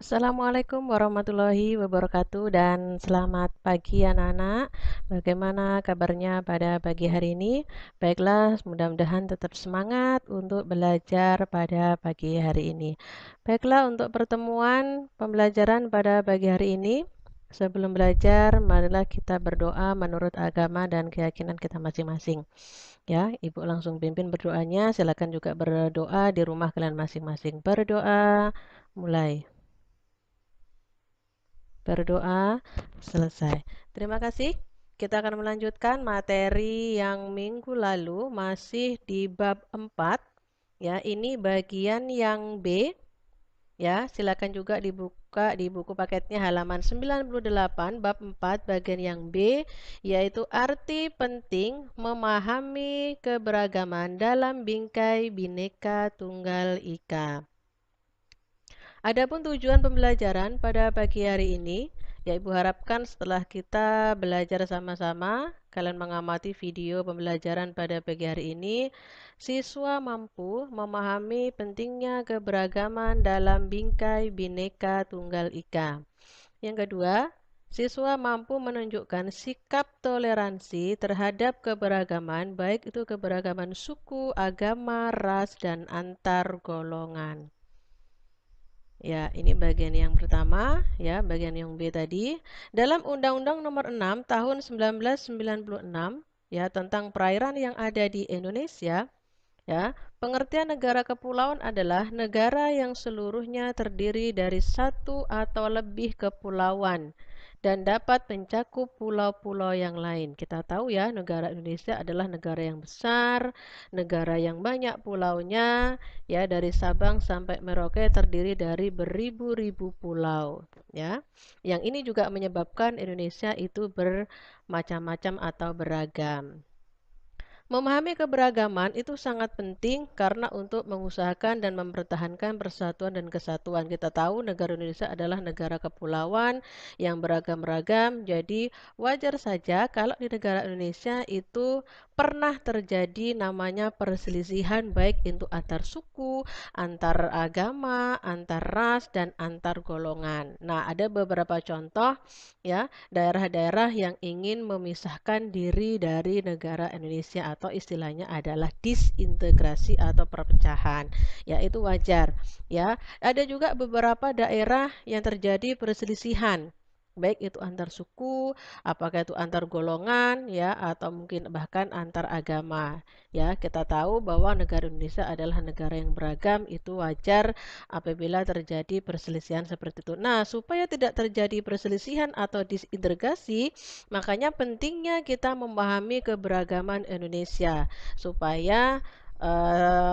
Assalamualaikum warahmatullahi wabarakatuh dan selamat pagi anak-anak. Bagaimana kabarnya pada pagi hari ini? Baiklah, mudah-mudahan tetap semangat untuk belajar pada pagi hari ini. Baiklah, untuk pertemuan pembelajaran pada pagi hari ini, sebelum belajar, marilah kita berdoa menurut agama dan keyakinan kita masing-masing. Ya, Ibu langsung pimpin berdoanya. Silakan juga berdoa di rumah kalian masing-masing. Berdoa, mulai. Berdoa, selesai. Terima kasih. Kita akan melanjutkan materi yang minggu lalu masih di bab 4. Ya, ini bagian yang B. Ya, silakan juga dibuka di buku paketnya halaman 98 bab 4 bagian yang B, yaitu arti penting memahami keberagaman dalam bingkai Bhinneka Tunggal Ika. Adapun tujuan pembelajaran pada pagi hari ini, ya Ibu harapkan setelah kita belajar sama-sama, kalian mengamati video pembelajaran pada pagi hari ini, siswa mampu memahami pentingnya keberagaman dalam bingkai Bhinneka Tunggal Ika. Yang kedua, siswa mampu menunjukkan sikap toleransi terhadap keberagaman, baik itu keberagaman suku, agama, ras, dan antar golongan. Ya, ini bagian yang pertama, ya, bagian yang B tadi. Dalam Undang-Undang Nomor 6 Tahun 1996, ya, tentang perairan yang ada di Indonesia, ya, pengertian negara kepulauan adalah negara yang seluruhnya terdiri dari satu atau lebih kepulauan dan dapat mencakup pulau-pulau yang lain. Kita tahu ya, negara Indonesia adalah negara yang besar, negara yang banyak pulaunya, ya, dari Sabang sampai Merauke terdiri dari beribu-ribu pulau, ya. Yang ini juga menyebabkan Indonesia itu bermacam-macam atau beragam. Memahami keberagaman itu sangat penting karena untuk mengusahakan dan mempertahankan persatuan dan kesatuan. Kita tahu negara Indonesia adalah negara kepulauan yang beragam-ragam, jadi wajar saja kalau di negara Indonesia itu pernah terjadi namanya perselisihan baik itu antar suku, antar agama, antar ras, dan antar golongan. Nah, ada beberapa contoh ya daerah-daerah yang ingin memisahkan diri dari negara Indonesia atau istilahnya adalah disintegrasi atau perpecahan. Ya, itu wajar. Ya, ada juga beberapa daerah yang terjadi perselisihan baik itu antar suku, apakah itu antar golongan ya atau mungkin bahkan antar agama. Ya, kita tahu bahwa negara Indonesia adalah negara yang beragam, itu wajar apabila terjadi perselisihan seperti itu. Nah, supaya tidak terjadi perselisihan atau disintegrasi, makanya pentingnya kita memahami keberagaman Indonesia supaya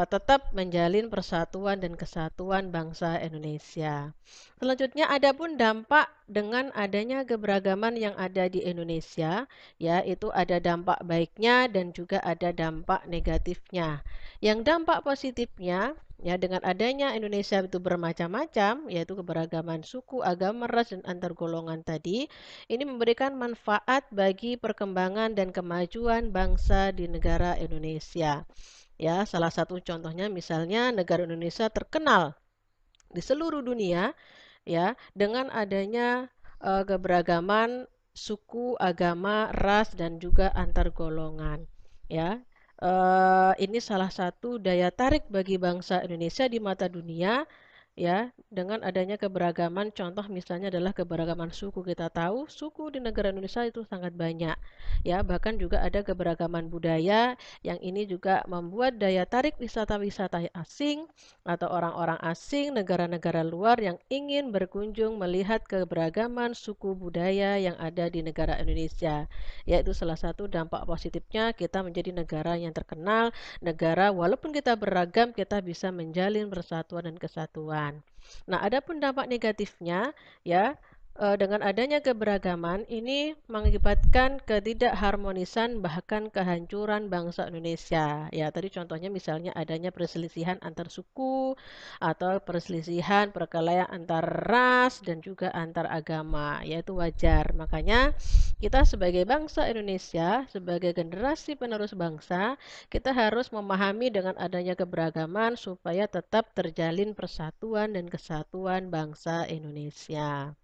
tetap menjalin persatuan dan kesatuan bangsa Indonesia. Selanjutnya, adapun dampak dengan adanya keberagaman yang ada di Indonesia, ya, itu ada dampak baiknya dan juga ada dampak negatifnya. Yang dampak positifnya, ya, dengan adanya Indonesia itu bermacam-macam, yaitu keberagaman suku, agama, ras, dan antar golongan tadi, ini memberikan manfaat bagi perkembangan dan kemajuan bangsa di negara Indonesia. Ya, salah satu contohnya misalnya negara Indonesia terkenal di seluruh dunia ya dengan adanya keberagaman suku, agama, ras dan juga antar golongan. Ya, ini salah satu daya tarik bagi bangsa Indonesia di mata dunia ya dengan adanya keberagaman contoh misalnya adalah keberagaman suku. Kita tahu suku di negara Indonesia itu sangat banyak ya bahkan juga ada keberagaman budaya yang ini juga membuat daya tarik wisata-wisata asing atau orang-orang asing negara-negara luar yang ingin berkunjung melihat keberagaman suku budaya yang ada di negara Indonesia, yaitu salah satu dampak positifnya kita menjadi negara yang terkenal, negara walaupun kita beragam kita bisa menjalin persatuan dan kesatuan. Nah, adapun dampak negatifnya ya Dengan adanya keberagaman ini mengakibatkan ketidakharmonisan bahkan kehancuran bangsa Indonesia. Ya, tadi contohnya misalnya adanya perselisihan antar suku atau perselisihan perkelahian antar ras dan juga antar agama, yaitu wajar. Makanya kita sebagai bangsa Indonesia, sebagai generasi penerus bangsa, kita harus memahami dengan adanya keberagaman supaya tetap terjalin persatuan dan kesatuan bangsa Indonesia.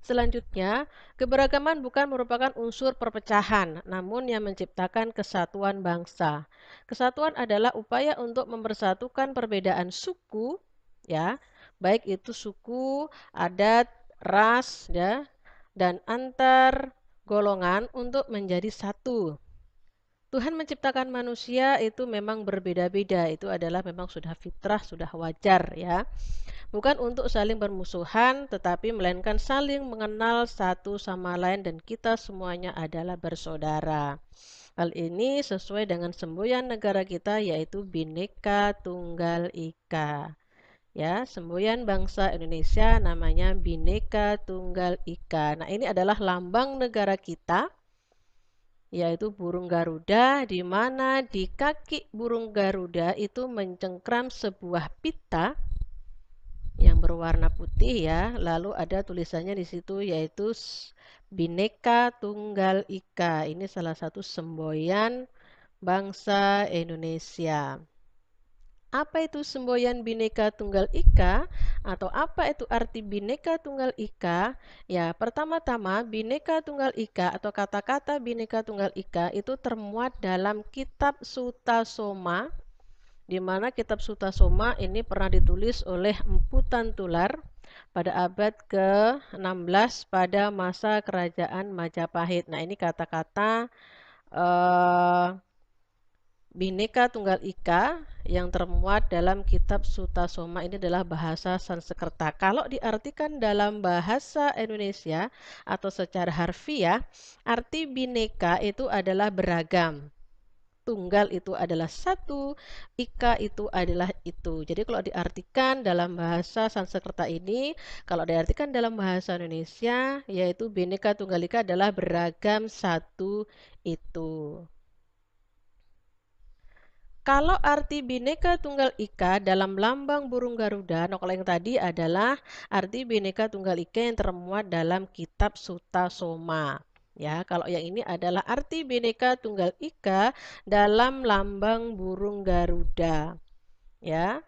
Selanjutnya, keberagaman bukan merupakan unsur perpecahan, namun yang menciptakan kesatuan bangsa. Kesatuan adalah upaya untuk mempersatukan perbedaan suku, ya, baik itu suku, adat, ras, ya, dan antar golongan untuk menjadi satu. Tuhan menciptakan manusia itu memang berbeda-beda, itu adalah memang sudah fitrah, sudah wajar ya. Bukan untuk saling bermusuhan, tetapi melainkan saling mengenal satu sama lain dan kita semuanya adalah bersaudara. Hal ini sesuai dengan semboyan negara kita yaitu Bhinneka Tunggal Ika. Ya, semboyan bangsa Indonesia namanya Bhinneka Tunggal Ika. Nah, ini adalah lambang negara kita yaitu burung Garuda, di mana di kaki burung Garuda itu mencengkram sebuah pita yang berwarna putih ya. Lalu ada tulisannya di situ yaitu Bhinneka Tunggal Ika. Ini salah satu semboyan bangsa Indonesia. Apa itu semboyan Bhinneka Tunggal Ika atau apa itu arti Bhinneka Tunggal Ika? Ya, pertama-tama Bhinneka Tunggal Ika atau kata-kata Bhinneka Tunggal Ika itu termuat dalam kitab Sutasoma, di mana kitab Sutasoma ini pernah ditulis oleh Empu Tantular pada abad ke-16 pada masa kerajaan Majapahit. Nah, ini kata-kata eh, Bhinneka Tunggal Ika yang termuat dalam kitab Sutasoma ini adalah bahasa Sanskerta. Kalau diartikan dalam bahasa Indonesia atau secara harfiah, arti bineka itu adalah beragam. Tunggal itu adalah satu, ika itu adalah itu. Jadi kalau diartikan dalam bahasa Sanskerta ini, kalau diartikan dalam bahasa Indonesia, yaitu Bhinneka Tunggal Ika adalah beragam satu itu. Kalau arti Bhinneka Tunggal Ika dalam lambang burung Garuda, nah kalau yang tadi adalah arti Bhinneka Tunggal Ika yang termuat dalam kitab Sutasoma. Ya, kalau yang ini adalah arti Bhinneka Tunggal Ika dalam lambang burung Garuda. Ya,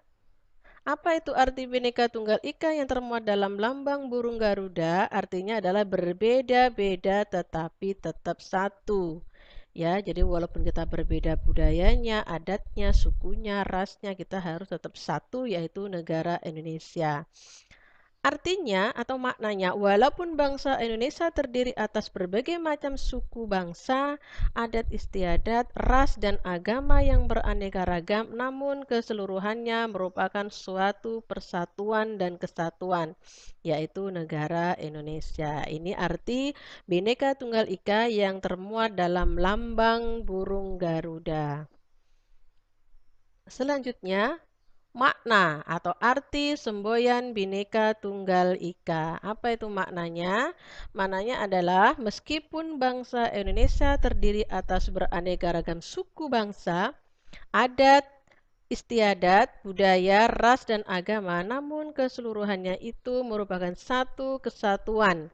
apa itu arti Bhinneka Tunggal Ika yang termuat dalam lambang burung Garuda? Artinya adalah berbeda-beda tetapi tetap satu. Ya, jadi walaupun kita berbeda budayanya, adatnya, sukunya, rasnya, kita harus tetap satu yaitu negara Indonesia. Artinya atau maknanya, walaupun bangsa Indonesia terdiri atas berbagai macam suku bangsa, adat istiadat, ras dan agama yang beraneka ragam, namun keseluruhannya merupakan suatu persatuan dan kesatuan, yaitu negara Indonesia. Ini arti Bhinneka Tunggal Ika yang termuat dalam lambang burung Garuda. Selanjutnya, makna atau arti semboyan Bhinneka Tunggal Ika. Apa itu maknanya? Maknanya adalah meskipun bangsa Indonesia terdiri atas beraneka ragam suku bangsa, adat, istiadat, budaya, ras, dan agama, namun keseluruhannya itu merupakan satu kesatuan,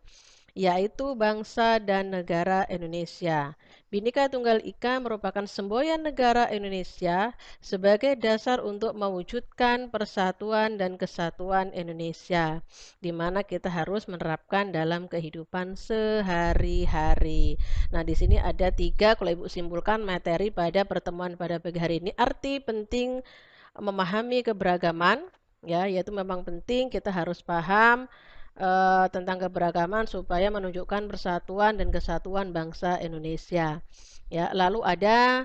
yaitu bangsa dan negara Indonesia. Bhinneka Tunggal Ika merupakan semboyan negara Indonesia sebagai dasar untuk mewujudkan persatuan dan kesatuan Indonesia, di mana kita harus menerapkan dalam kehidupan sehari-hari. Nah, di sini ada 3, kalau Ibu simpulkan materi pada pertemuan pada pagi hari ini. Arti penting memahami keberagaman, ya, yaitu memang penting kita harus paham tentang keberagaman supaya menunjukkan persatuan dan kesatuan bangsa Indonesia. Ya, lalu ada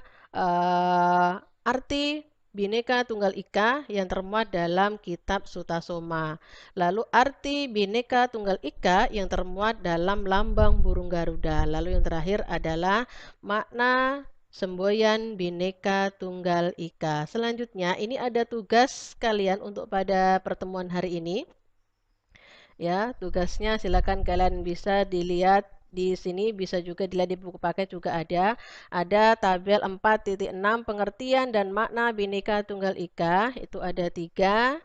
arti Bhinneka Tunggal Ika yang termuat dalam kitab Sutasoma. Lalu arti Bhinneka Tunggal Ika yang termuat dalam lambang burung Garuda. Lalu yang terakhir adalah makna semboyan Bhinneka Tunggal Ika. Selanjutnya ini ada tugas kalian untuk pada pertemuan hari ini. Ya, tugasnya silakan kalian bisa dilihat di sini, bisa juga dilihat di buku paket juga ada. Ada tabel 4.6 pengertian dan makna Bhinneka Tunggal Ika, itu ada 3.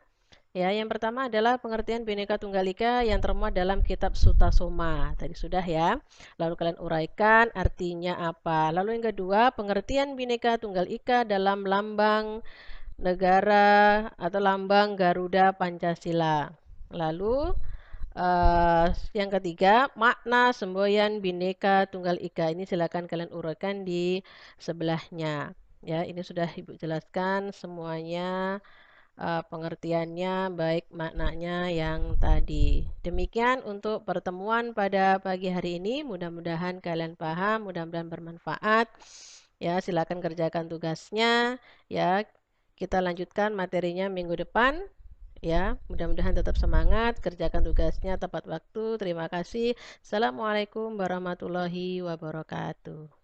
Ya, yang pertama adalah pengertian Bhinneka Tunggal Ika yang termuat dalam kitab Sutasoma. Tadi sudah ya. Lalu kalian uraikan artinya apa. Lalu yang kedua, pengertian Bhinneka Tunggal Ika dalam lambang negara atau lambang Garuda Pancasila. Lalu yang ketiga, makna semboyan Bhinneka Tunggal Ika. Ini silakan kalian uraikan di sebelahnya. Ya, ini sudah Ibu jelaskan semuanya, pengertiannya baik maknanya yang tadi. Demikian untuk pertemuan pada pagi hari ini. Mudah-mudahan kalian paham, mudah-mudahan bermanfaat. Ya, silakan kerjakan tugasnya. Ya, kita lanjutkan materinya minggu depan. Ya, mudah-mudahan tetap semangat, kerjakan tugasnya tepat waktu. Terima kasih. Assalamualaikum warahmatullahi wabarakatuh.